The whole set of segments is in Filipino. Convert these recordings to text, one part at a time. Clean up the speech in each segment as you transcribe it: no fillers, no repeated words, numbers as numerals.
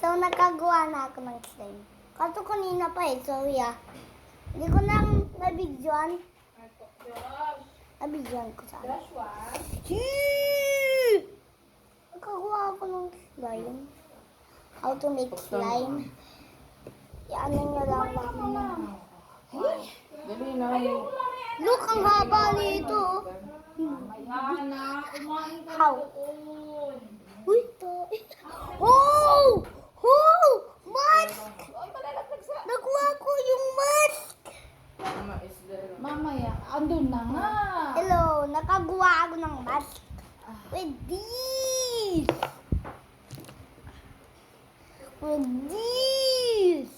So, nakagawa na ako ng slime. Kaso kanina pa eh, sorry ah. Hindi ko na nabidyoan. Nabidyoan ko sana. Nakagawa ako ng slime. How to make slime. Ano nyo lang lang. Dali na yung... Look, ang haba nito. How? Uy, to. Oh! Oh! Mask! Nakuha ko yung mask! Mamaya, andun na nga. Hello, nakagawa ako ng mask. With this! With this!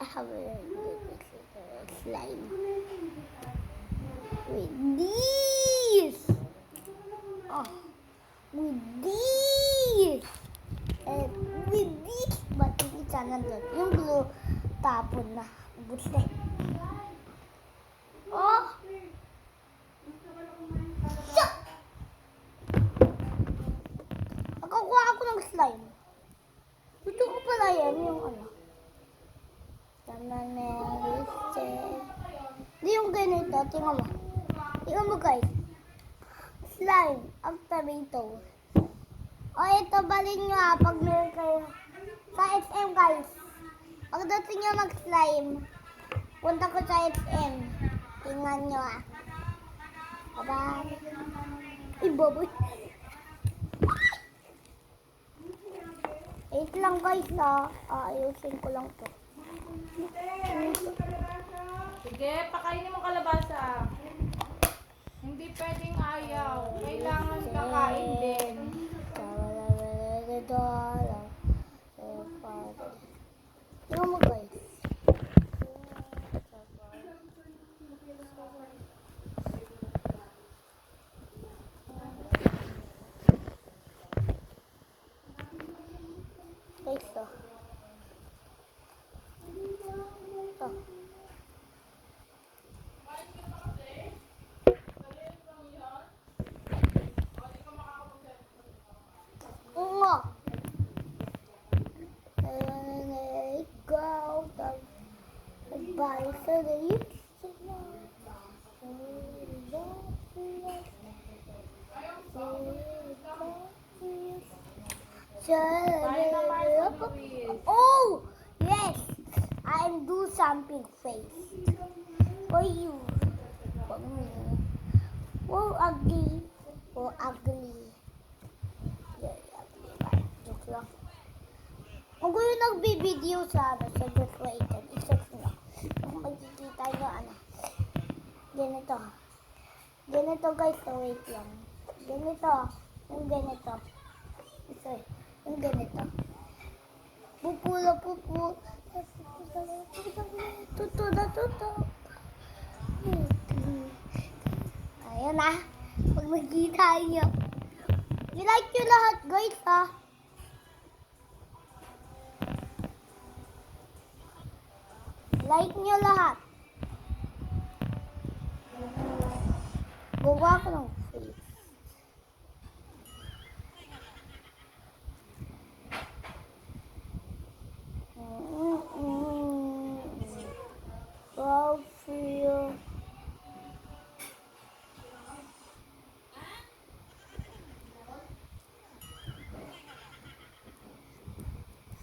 I have a slime. With this! Oh, with this! And with this! Ba't hindi sana doon? Yung glue, tapon na. Ubus na. Oh! Siya! Nakakuha ako ng slime. Gusto ko pala yan, yung ano. Hindi yung ganito, tingnan mo. Tingnan mo guys. Slime, ang tomato. O ito, balin nyo ha, pag meron kayo. Sa SM guys. Pagdating nyo mag-slime, punta ko sa SM. Tingnan nyo ha. Bye-bye. Ibaboy. Wait lang guys ha. Ayusin ko lang to. Sige, pakainin mo kalabasa. Hindi pwedeng ayaw. Kailangan kakain din. Tingnan mo guys. Guys, to. To. Oo. Go. Bye for the youth. Oh, yes. I'll do something face for you. For me. Oh, ugly. Oh, ugly. Yeah, ugly. Right. Joke lang. Kung kayo nagbibideo sa ano, sa just waited, i-search nyo. Kung magkikita nyo, ano. Ganito. Ganito guys, so wait lang. Ganito. Yung ganito. Sorry. Yung ganito. Pupulo. Tuto na tuto. Ayan na. Pag magkita nyo. I-like nyo lahat guys ha. Like nyo lahat. Gawa ko ng face. Wow, feel.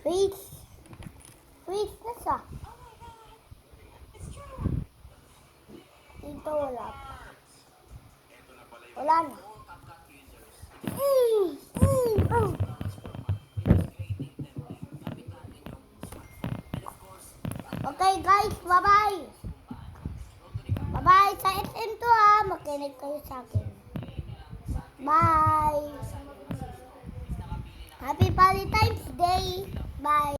Face. Face na siya. Dito wala pa. Wala na. Okay guys, bye-bye. Bye-bye sa SM to ha. Makinig kayo sa akin. Bye. Happy Valentine's Day. Bye.